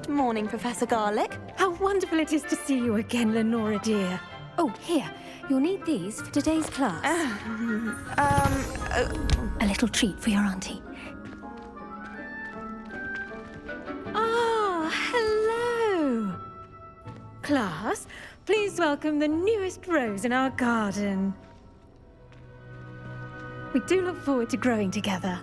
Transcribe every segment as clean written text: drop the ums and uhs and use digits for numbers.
Good morning, Professor Garlick. How wonderful it is to see you again, Lenora dear. Oh, here. You'll need these for today's class. A little treat for your auntie. Ah, hello. Class, please welcome the newest rose in our garden. We do look forward to growing together.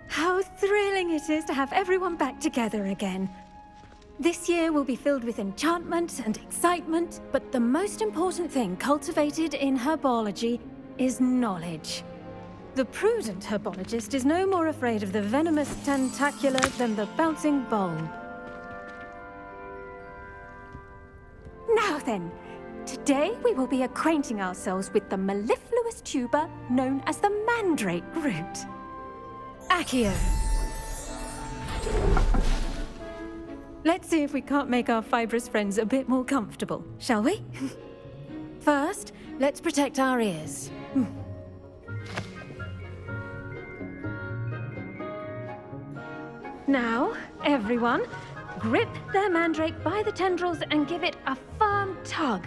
How thrilling it is to have everyone back together again. This year will be filled with enchantment and excitement, but the most important thing cultivated in herbology is knowledge. The prudent herbologist is no more afraid of the venomous tentacula than the bouncing bulb. Now then, today we will be acquainting ourselves with the mellifluous tuber known as the mandrake root. Accio. Let's see if we can't make our fibrous friends a bit more comfortable, shall we? First, let's protect our ears. Now, everyone, grip their mandrake by the tendrils and give it a firm tug.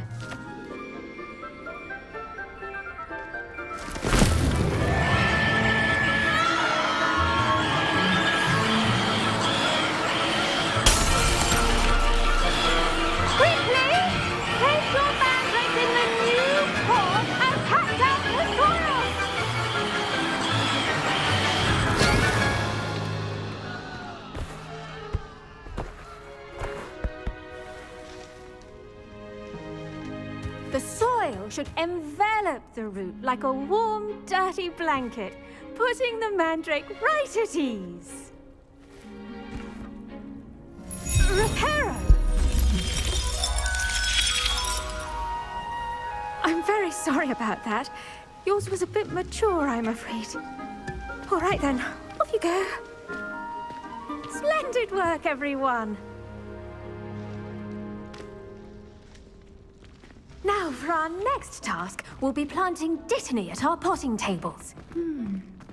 The soil should envelop the root like a warm, dirty blanket, putting the mandrake right at ease. Reparo! I'm very sorry about that. Yours was a bit mature, I'm afraid. All right then, off you go. Splendid work, everyone. Now, for our next task, we'll be planting dittany at our potting tables.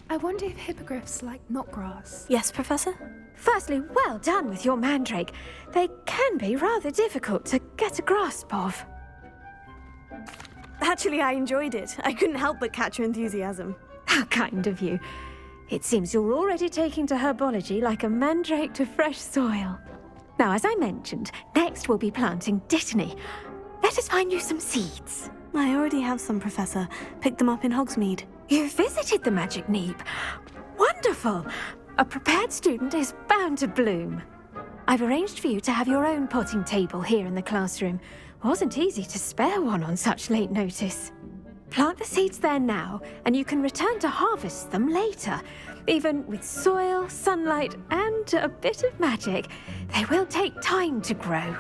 I wonder if hippogriffs like knotgrass. Yes, Professor? Firstly, well done with your mandrake. They can be rather difficult to get a grasp of. Actually, I enjoyed it. I couldn't help but catch your enthusiasm. How kind of you. It seems you're already taking to herbology like a mandrake to fresh soil. Now, as I mentioned, next we'll be planting dittany. Let us find you some seeds. I already have some, Professor. Picked them up in Hogsmeade. You visited the Magic Neep. Wonderful! A prepared student is bound to bloom. I've arranged for you to have your own potting table here in the classroom. Wasn't easy to spare one on such late notice. Plant the seeds there now, and you can return to harvest them later. Even with soil, sunlight, and a bit of magic, they will take time to grow.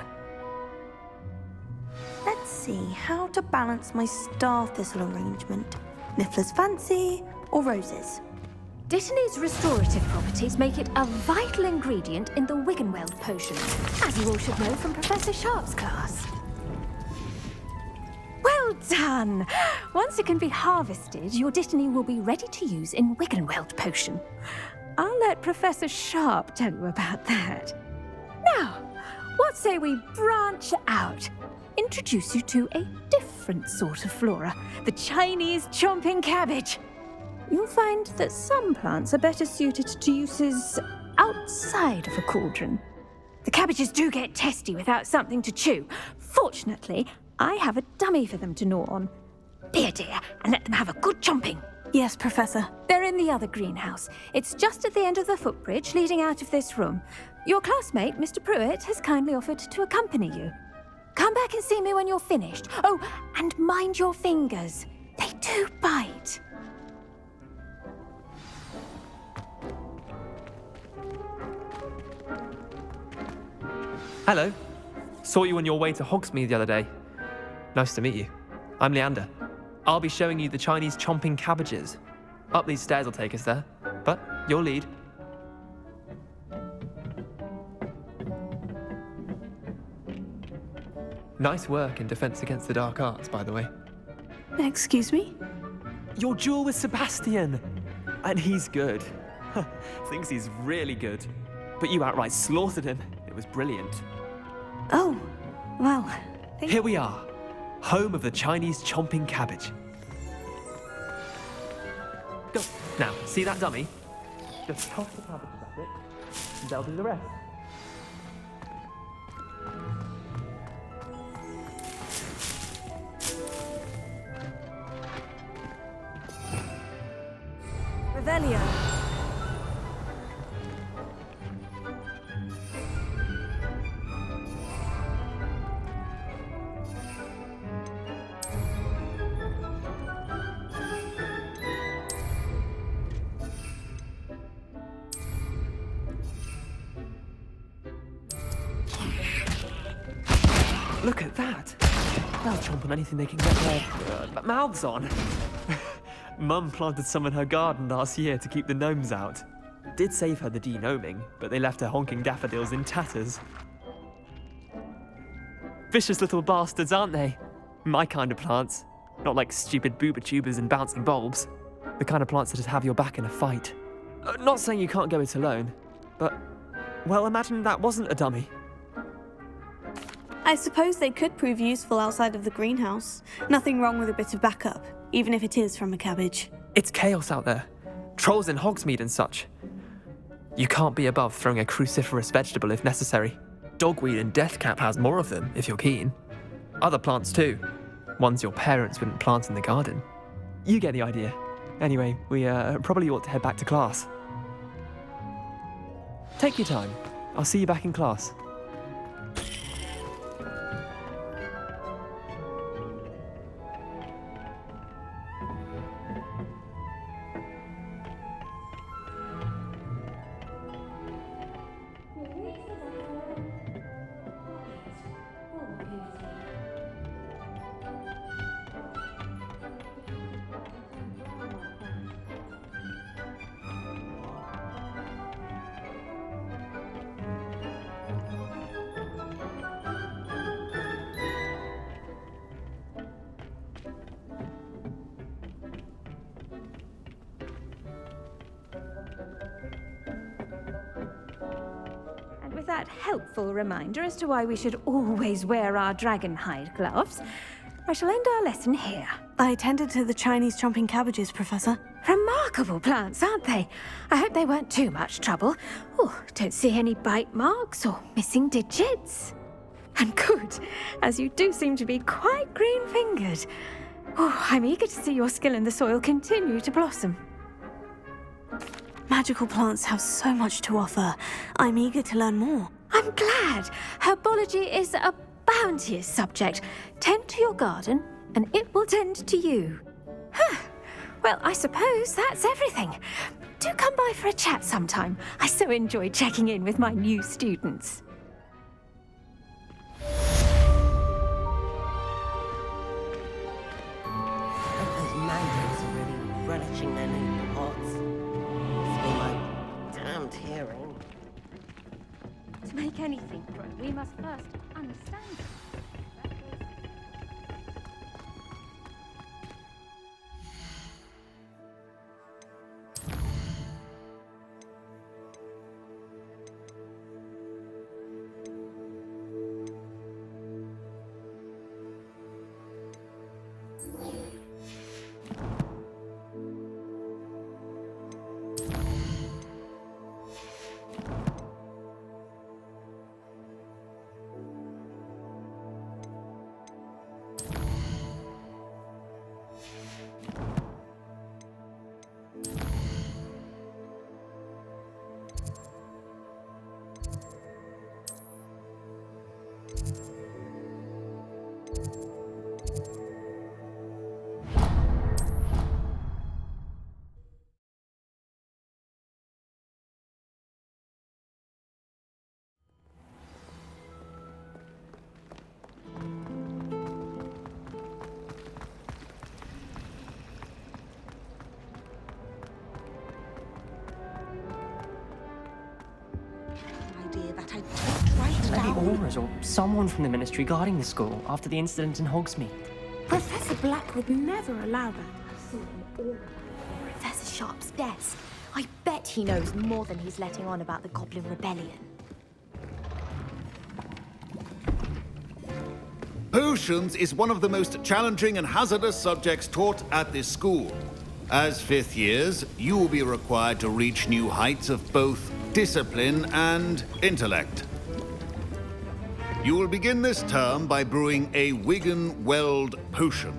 Let's see how to balance my star thistle arrangement. Niffler's fancy or roses? Dittany's restorative properties make it a vital ingredient in the Wiggenweld potion, as you all should know from Professor Sharp's class. Well done! Once it can be harvested, your dittany will be ready to use in Wiggenweld potion. I'll let Professor Sharp tell you about that. Now, what say we branch out? Introduce you to a different sort of flora, the Chinese chomping cabbage. You'll find that some plants are better suited to uses outside of a cauldron. The cabbages do get testy without something to chew. Fortunately, I have a dummy for them to gnaw on. Be a dear and let them have a good chomping. Yes, Professor. They're in the other greenhouse. It's just at the end of the footbridge leading out of this room. Your classmate, Mr. Pruitt, has kindly offered to accompany you. Come back and see me when you're finished. Oh, and mind your fingers. They do bite. Hello. Saw you on your way to Hogsmeade the other day. Nice to meet you. I'm Leander. I'll be showing you the Chinese chomping cabbages. Up these stairs will take us there, but you'll lead. Nice work in Defense Against the Dark Arts, by the way. Excuse me? Your duel with Sebastian! And he's good. Thinks he's really good. but you outright slaughtered him. It was brilliant. Oh, well, Here we are, home of the Chinese chomping cabbage. Go. Now, see that dummy? Just toss the cabbages at it, and they'll do the rest. Revelio. Look at that! They'll chomp on anything they can get their mouths on. Mum planted some in her garden last year to keep the gnomes out. Did save her the de-gnoming, but they left her honking daffodils in tatters. Vicious little bastards, aren't they? My kind of plants. Not like stupid booba tubers and bouncing bulbs. The kind of plants that just have your back in a fight. Not saying you can't go it alone, but, well, imagine that wasn't a dummy. I suppose they could prove useful outside of the greenhouse. Nothing wrong with a bit of backup, even if it is from a cabbage. It's chaos out there. Trolls in Hogsmeade and such. You can't be above throwing a cruciferous vegetable if necessary. Dogweed and deathcap has more of them, if you're keen. Other plants too. Ones your parents wouldn't plant in the garden. You get the idea. Anyway, we probably ought to head back to class. Take your time. I'll see you back in class. With that helpful reminder as to why we should always wear our dragon hide gloves, I shall end our lesson here. I tended to the Chinese chomping cabbages, Professor. Remarkable plants, aren't they? I hope they weren't too much trouble. Oh, don't see any bite marks or missing digits. And good, as you do seem to be quite green-fingered. Oh, I'm eager to see your skill in the soil continue to blossom. Magical plants have so much to offer. I'm eager to learn more. I'm glad. Herbology is a bounteous subject. Tend to your garden, and it will tend to you. Huh. Well, I suppose that's everything. Do come by for a chat sometime. I so enjoy checking in with my new students. Those mangoes are really relishing their new pots. It's my damned hearing. To make anything grow, we must first understand it. That I took right Maybe down. Aura's or someone from the ministry guarding the school after the incident in Hogsmeade. Professor Black would never allow that. I saw an aura on Professor Sharp's desk. I bet bet he knows more than he's letting on about the Goblin Rebellion. Potions is one of the most challenging and hazardous subjects taught at this school. As fifth years, you will be required to reach new heights of both discipline and intellect. You will begin this term by brewing a Wiggen-Weld potion.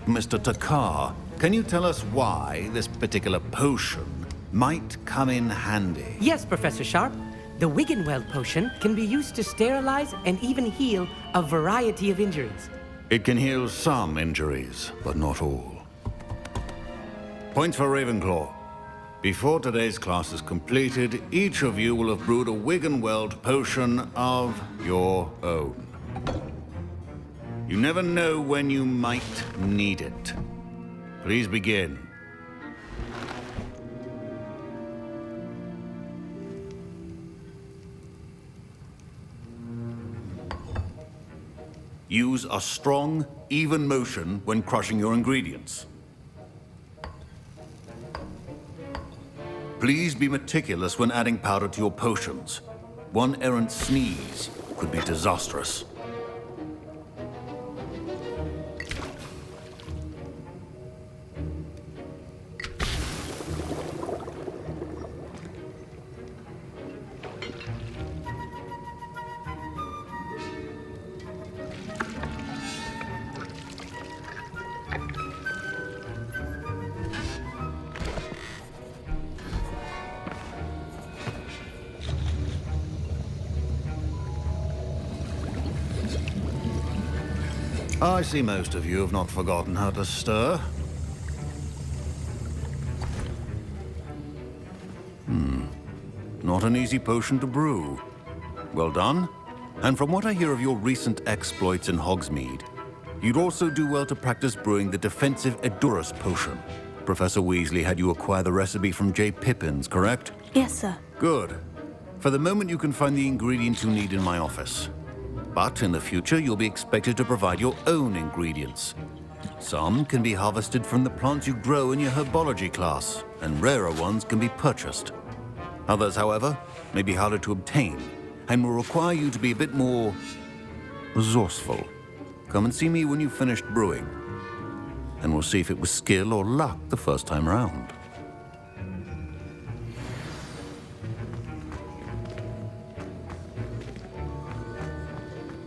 Mr. Takar, can you tell us why this particular potion might come in handy? Yes, Professor Sharp. The Wiggenweld potion can be used to sterilize and even heal a variety of injuries. It can heal some injuries, but not all. Points for Ravenclaw. Before today's class is completed, each of you will have brewed a Wiggenweld potion of your own. You never know when you might need it. Please begin. Use a strong, even motion when crushing your ingredients. Please be meticulous when adding powder to your potions. One errant sneeze could be disastrous. I see most of you have not forgotten how to stir. Not an easy potion to brew. Well done. And from what I hear of your recent exploits in Hogsmeade, you'd also do well to practice brewing the defensive Edurus potion. Professor Weasley had you acquire the recipe from J. Pippins, correct? Yes, sir. Good. For the moment, you can find the ingredients you need in my office. But in the future, you'll be expected to provide your own ingredients. Some can be harvested from the plants you grow in your herbology class, and rarer ones can be purchased. Others, however, may be harder to obtain, and will require you to be a bit more resourceful. Come and see me when you've finished brewing, and we'll see if it was skill or luck the first time round.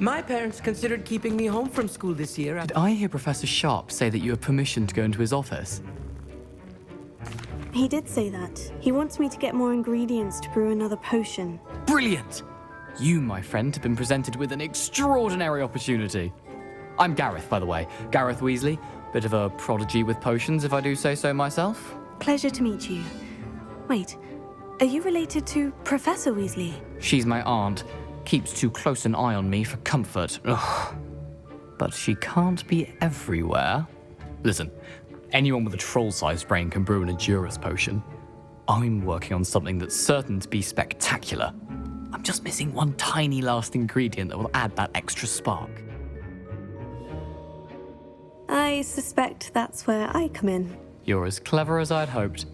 My parents considered keeping me home from school this year. Did I hear Professor Sharp say that you have permission to go into his office? He did say that. He wants me to get more ingredients to brew another potion. Brilliant! You, my friend, have been presented with an extraordinary opportunity. I'm Gareth, by the way. Gareth Weasley. Bit of a prodigy with potions, if I do say so myself. Pleasure to meet you. Wait, are you related to Professor Weasley? She's my aunt. Keeps too close an eye on me for comfort. Ugh. But she can't be everywhere. Listen, anyone with a troll-sized brain can brew an Edurus potion. I'm working on something that's certain to be spectacular. I'm just missing one tiny last ingredient that will add that extra spark. I suspect that's where I come in. You're as clever as I'd hoped.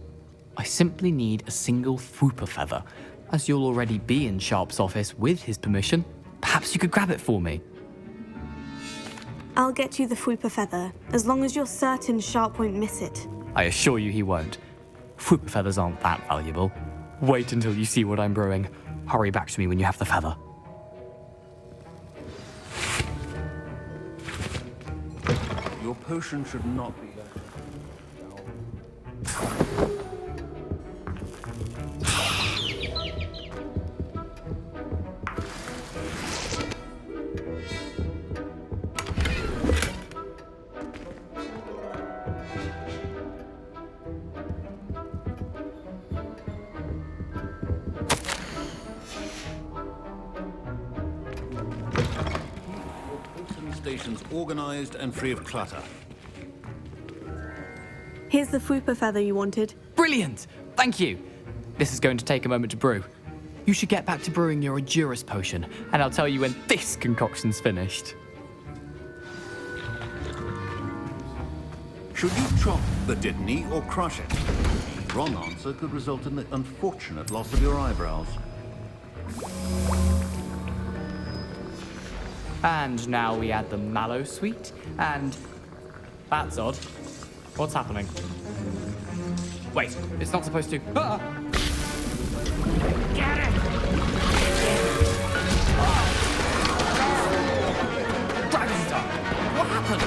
I simply need a single Fwooper feather. As you'll already be in Sharp's office with his permission, perhaps you could grab it for me. I'll get you the Fwooper feather, as long as you're certain Sharp won't miss it. I assure you he won't. Fwooper feathers aren't that valuable. Wait until you see what I'm brewing. Hurry back to me when you have the feather. Your potion should not be... Stations organized and free of clutter. Here's the Fwooper feather you wanted. Brilliant! Thank you! This is going to take a moment to brew. You should get back to brewing your Edurus potion, and I'll tell you when this concoction's finished. Should you chop the Dittany or crush it? wrong answer could result in the unfortunate loss of your eyebrows. And now we add the mallow sweet, and... That's odd. What's happening? Wait, it's not supposed to... Ah! Get it! Dragonstar! What happened?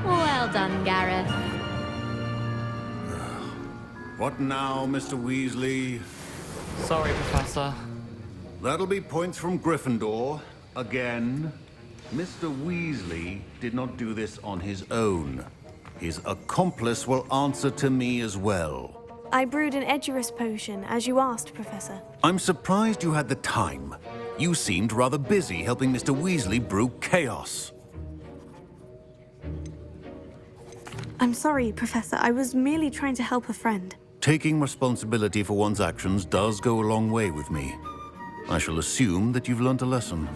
Well done, Gareth. What now, Mr. Weasley? Sorry, Professor. That'll be points from Gryffindor. Again. Mr. Weasley did not do this on his own. His accomplice will answer to me as well. I brewed an Edurus potion, as you asked, Professor. I'm surprised you had the time. You seemed rather busy helping Mr. Weasley brew chaos. I'm sorry, Professor. I was merely trying to help a friend. Taking responsibility for one's actions does go a long way with me. I shall assume that you've learnt a lesson.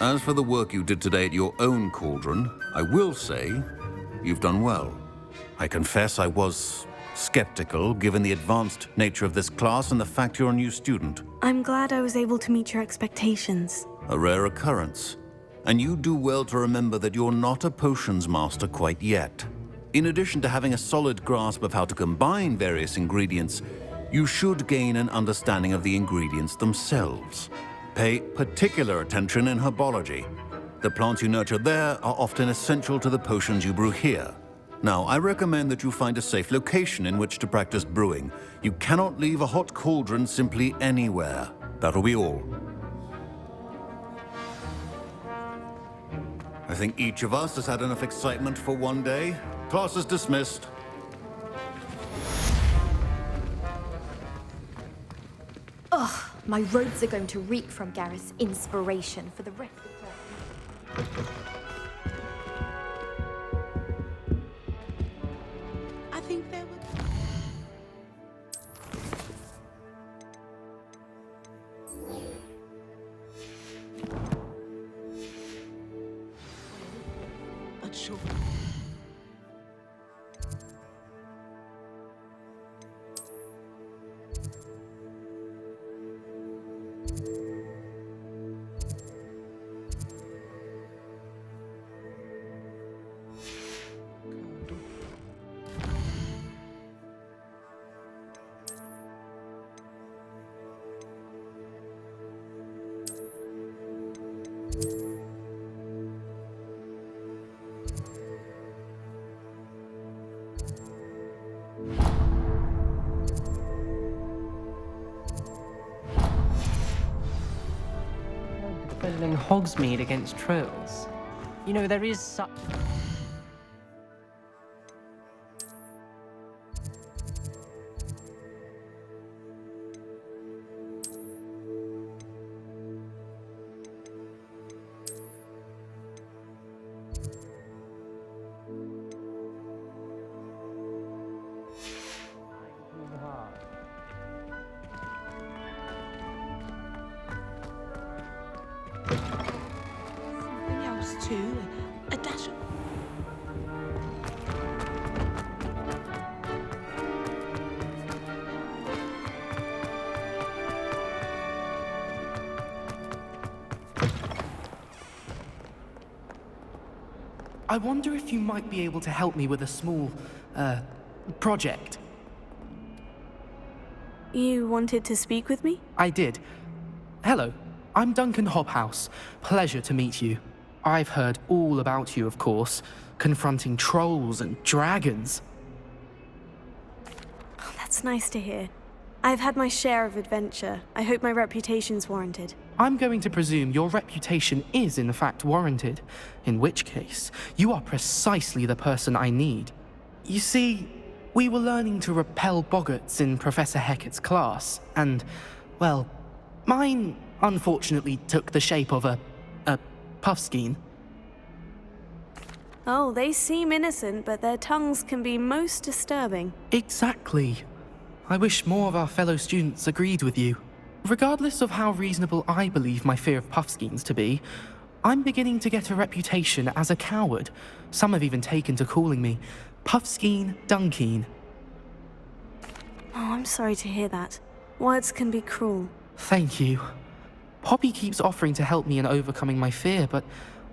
As for the work you did today at your own cauldron, I will say you've done well. I confess I was skeptical, given the advanced nature of this class and the fact you're a new student. I'm glad I was able to meet your expectations. A rare occurrence. And you do well to remember that you're not a potions master quite yet. In addition to having a solid grasp of how to combine various ingredients, you should gain an understanding of the ingredients themselves. Pay particular attention in herbology. The plants you nurture there are often essential to the potions you brew here. Now, I recommend that you find a safe location in which to practice brewing. You cannot leave a hot cauldron simply anywhere. That'll be all. I think each of us has had enough excitement for one day. Class is dismissed. Ugh, my robes are going to reek from Gareth's inspiration for the rest of the term. I think there were... But sure. Defending Hogsmeade against trolls. You know, there is such... Something else too. A dash of... I wonder if you might be able to help me with a small, project. You wanted to speak with me? I did. Hello, I'm Duncan Hobhouse. Pleasure to meet you. I've heard all about you, of course, confronting trolls and dragons. Oh, that's nice to hear. I've had my share of adventure. I hope my reputation's warranted. I'm going to presume your reputation is in fact warranted, in which case, you are precisely the person I need. You see, we were learning to repel boggarts in Professor Hecat's class, and, well, mine unfortunately took the shape of a puffskein. Oh, they seem innocent, but their tongues can be most disturbing. Exactly. I wish more of our fellow students agreed with you. Regardless of how reasonable I believe my fear of puffskeins to be, I'm beginning to get a reputation as a coward. Some have even taken to calling me Puffskein Dunkeen. Oh, I'm sorry to hear that. Words can be cruel. Thank you. Poppy keeps offering to help me in overcoming my fear, but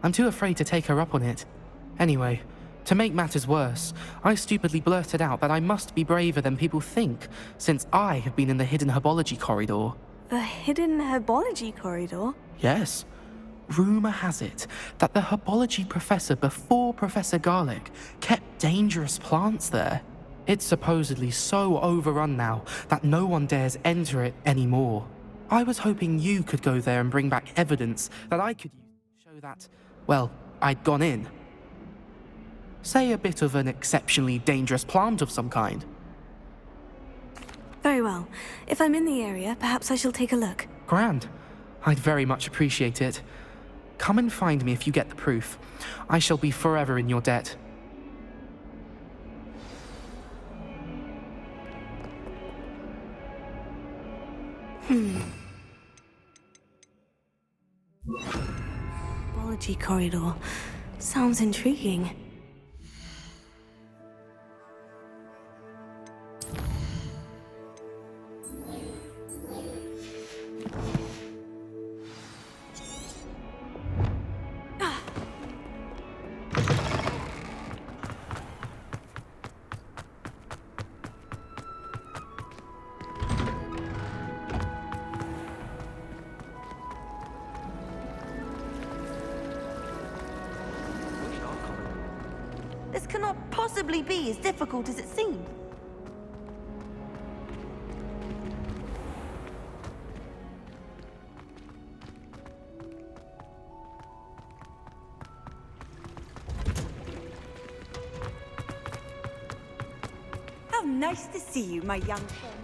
I'm too afraid to take her up on it. Anyway, to make matters worse, I stupidly blurted out that I must be braver than people think, since I have been in the hidden herbology corridor. The hidden herbology corridor? Yes. Rumour has it that the herbology professor before Professor Garlic kept dangerous plants there. It's supposedly so overrun now that no one dares enter it anymore. I was hoping you could go there and bring back evidence that I could use to show that, well, I'd gone in. Say a bit of an exceptionally dangerous plant of some kind. Very well. If I'm in the area, perhaps I shall take a look. Grand. I'd very much appreciate it. Come and find me if you get the proof. I shall be forever in your debt. Herbology corridor. Sounds intriguing. This cannot possibly be as difficult as it seems. How nice to see you, my young friend.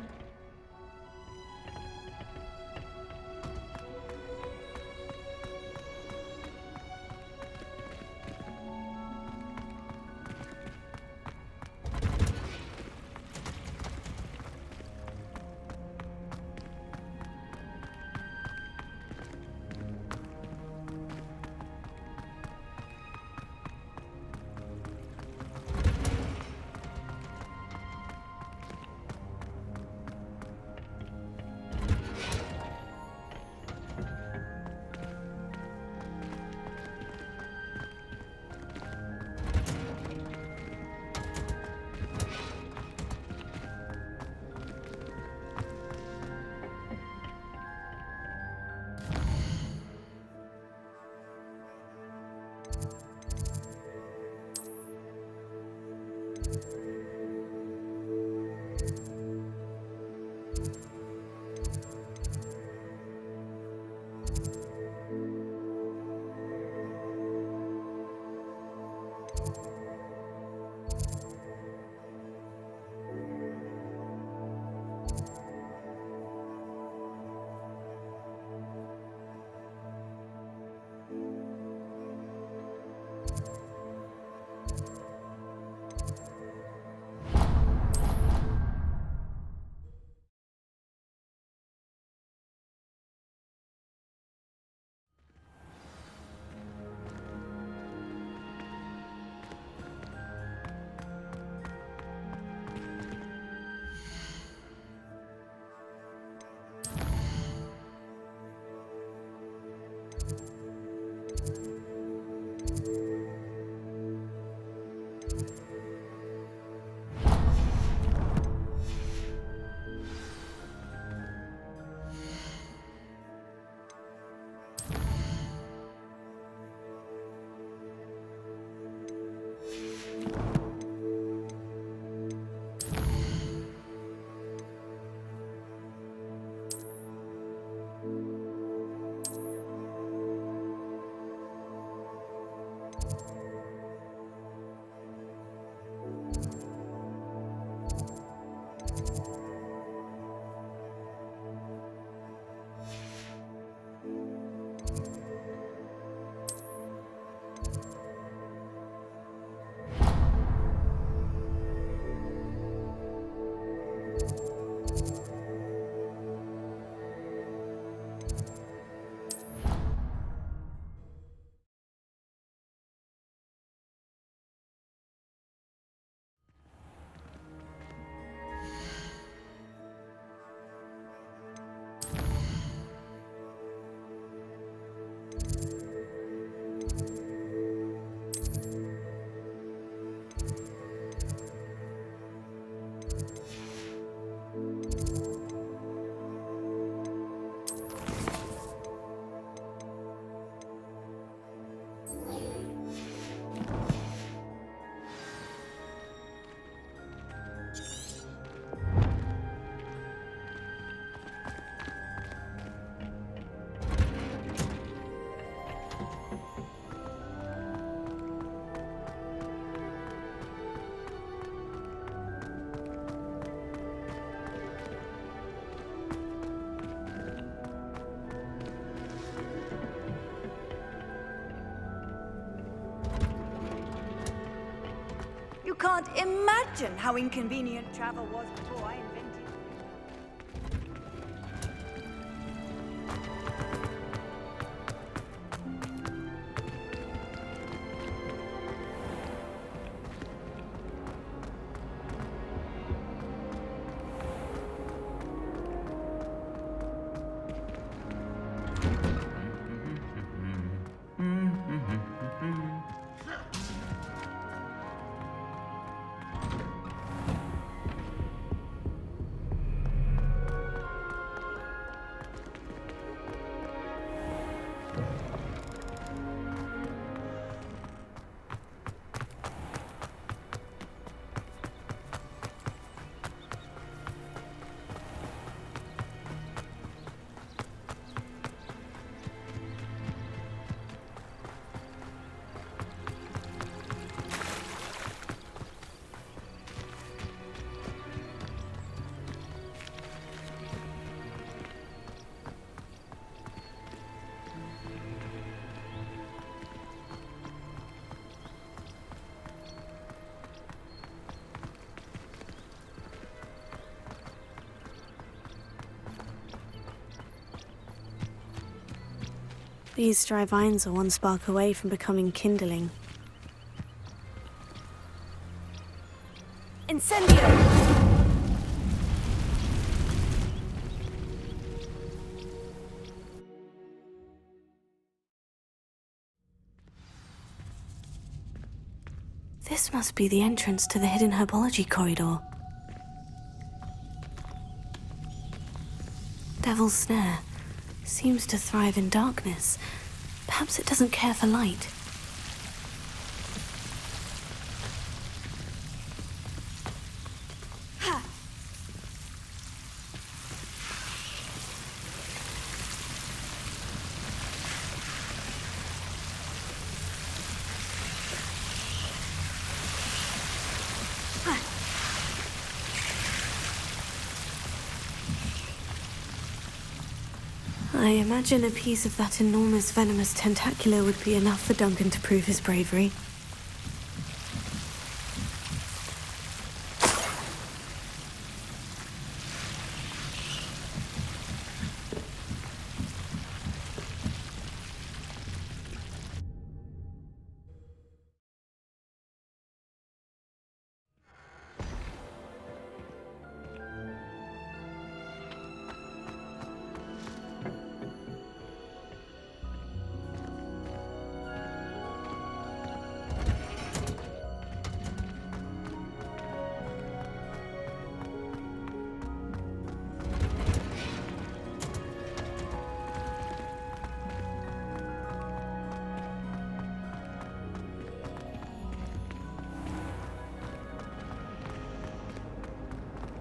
can't imagine how inconvenient travel was before I invented it. These dry vines are one spark away from becoming kindling. Incendio! This must be the entrance to the hidden herbology corridor. Devil's Snare seems to thrive in darkness. Perhaps it doesn't care for light. I imagine a piece of that enormous venomous tentacula would be enough for Duncan to prove his bravery.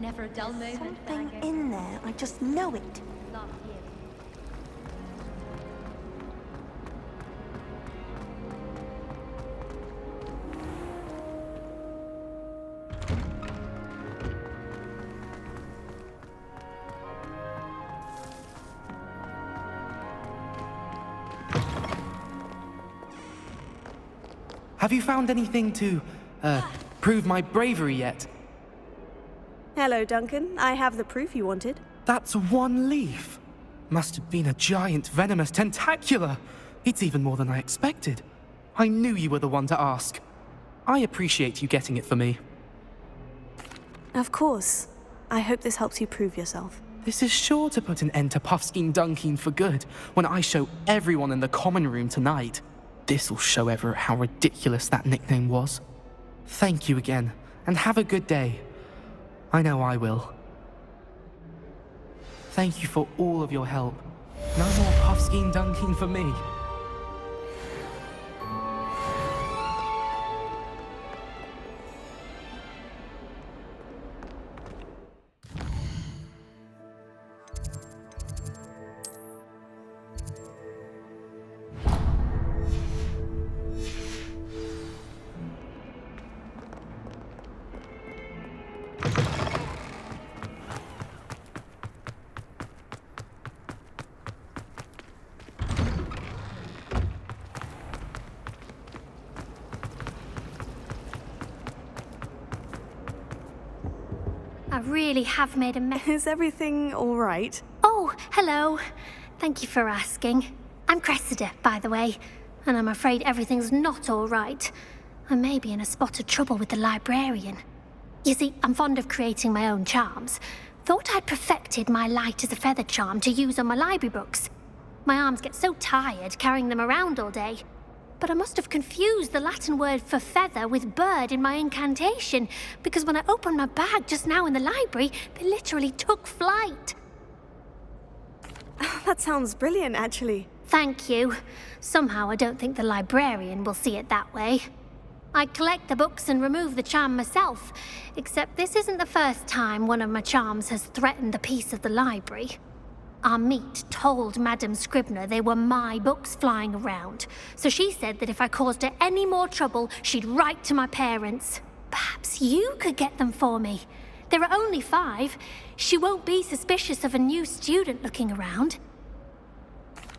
Never a dull moment. Something in there, I just know it. Last year. Have you found anything to, prove my bravery yet? Hello, Duncan. I have the proof you wanted. That's one leaf. Must have been a giant venomous tentacula. It's even more than I expected. I knew you were the one to ask. I appreciate you getting it for me. Of course. I hope this helps you prove yourself. This is sure to put an end to Puffskein Dunkin for good when I show everyone in the common room tonight. This'll show Everett how ridiculous that nickname was. Thank you again, and have a good day. I know I will. Thank you for all of your help. No more Puffskein Dunkin for me. I really have made a mess. Is everything all right? Oh, hello. Thank you for asking. I'm Cressida, by the way, and I'm afraid everything's not all right. I may be in a spot of trouble with the librarian. You see, I'm fond of creating my own charms. Thought I'd perfected my light as a feather charm to use on my library books. My arms get so tired carrying them around all day. But I must have confused the Latin word for feather with bird in my incantation, because when I opened my bag just now in the library, they literally took flight. That sounds brilliant, actually. Thank you. Somehow I don't think the librarian will see it that way. I collect the books and remove the charm myself, except this isn't the first time one of my charms has threatened the peace of the library. Our meet told Madame Scribner they were my books flying around, so she said that if I caused her any more trouble, she'd write to my parents. Perhaps you could get them for me. There are only 5. She won't be suspicious of a new student looking around.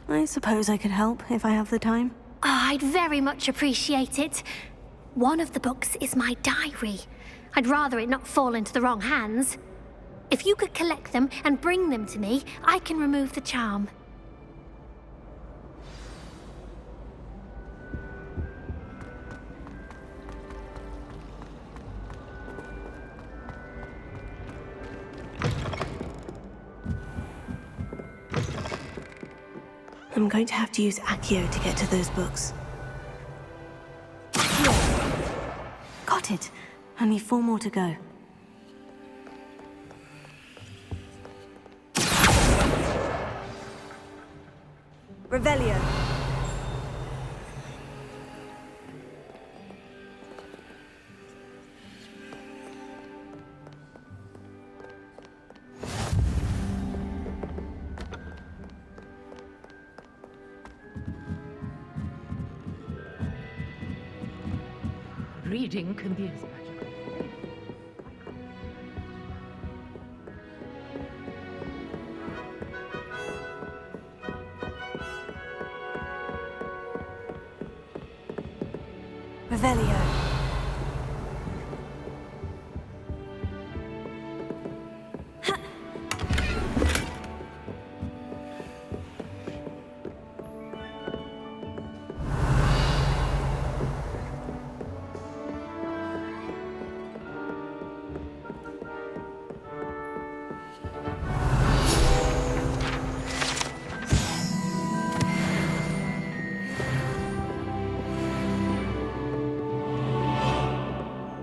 I suppose I could help if I have the time. Oh, I'd very much appreciate it. One of the books is my diary. I'd rather it not fall into the wrong hands. If you could collect them and bring them to me, I can remove the charm. I'm going to have to use Accio to get to those books. Got it. Only 4 more to go. Revelio. Reading can be as magical. Revelio.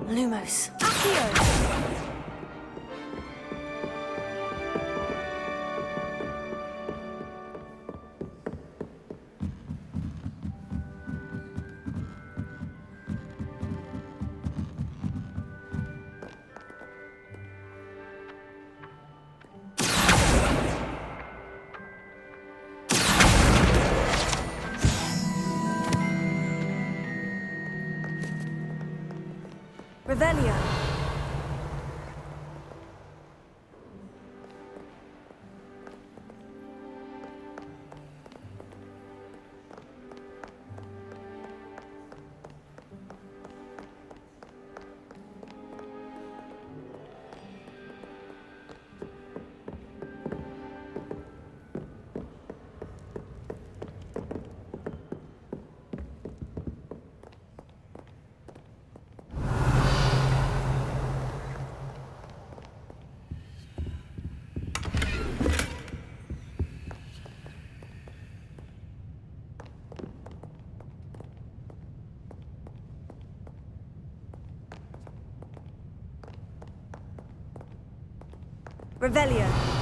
Lumos. Accio! Revelio. Revelio.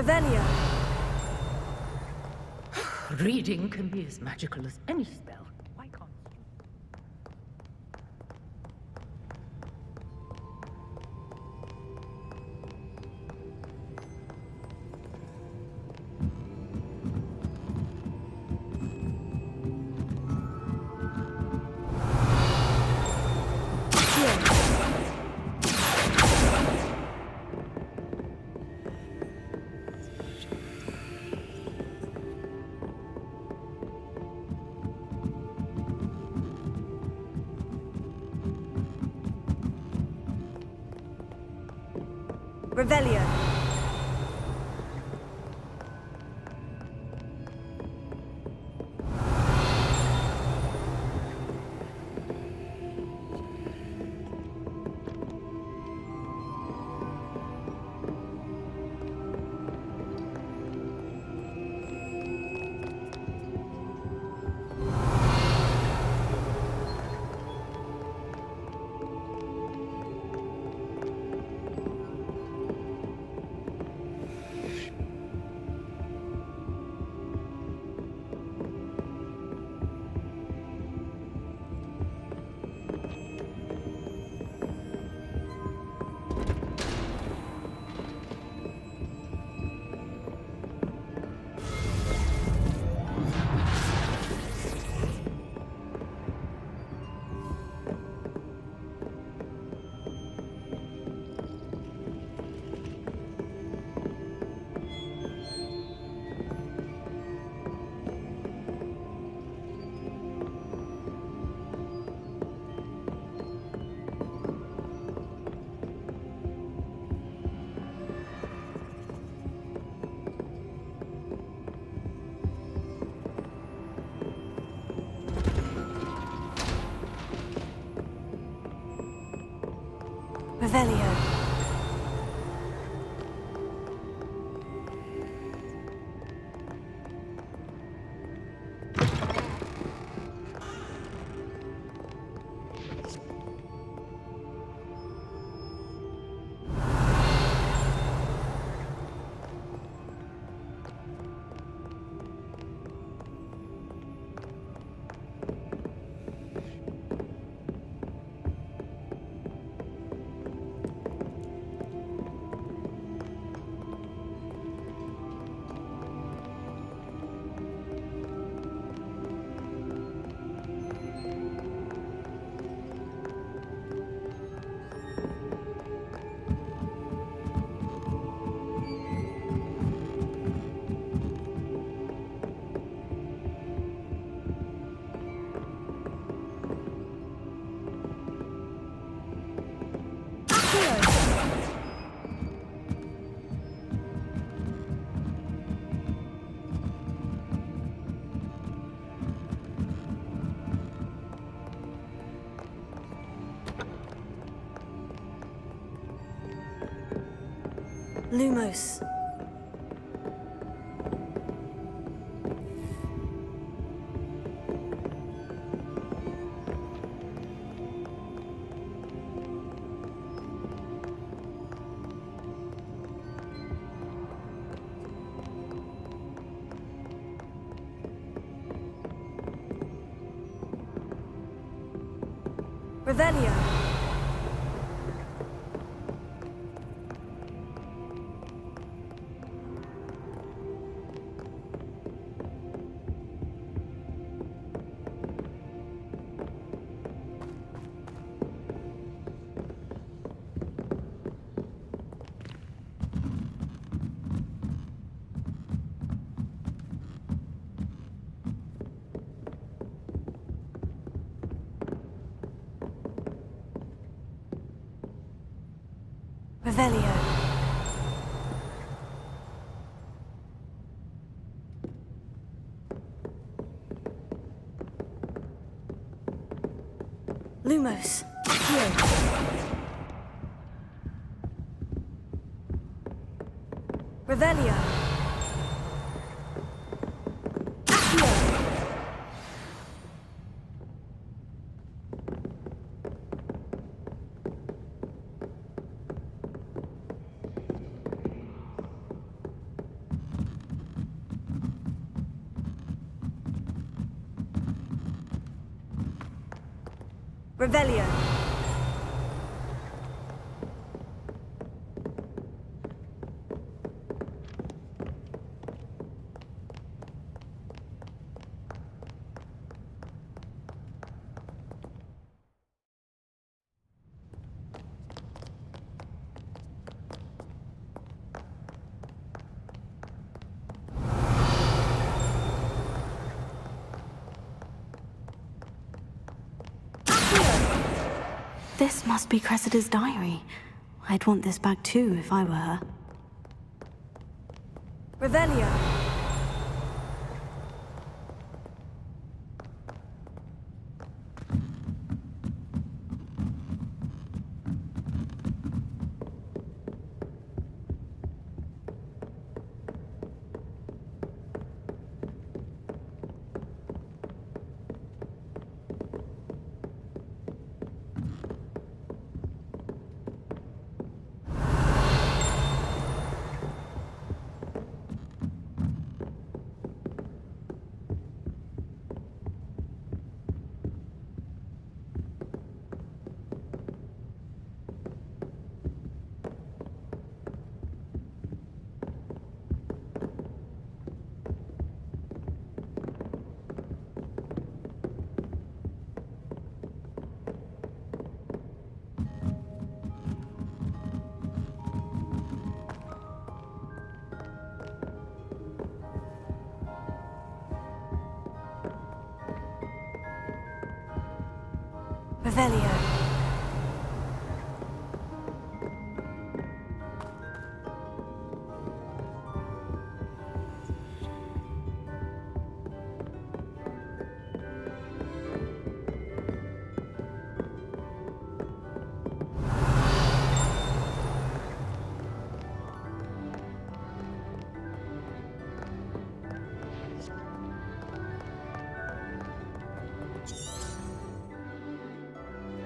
Revelio. Reading can be as magical as any spell. Why can't you? Revelio. Revelio. Lumos. Revelio. Revelio. Lumos. Here. Revelio. Revelio. This must be Cressida's diary. I'd want this back too if I were her. Revelio. Revelio.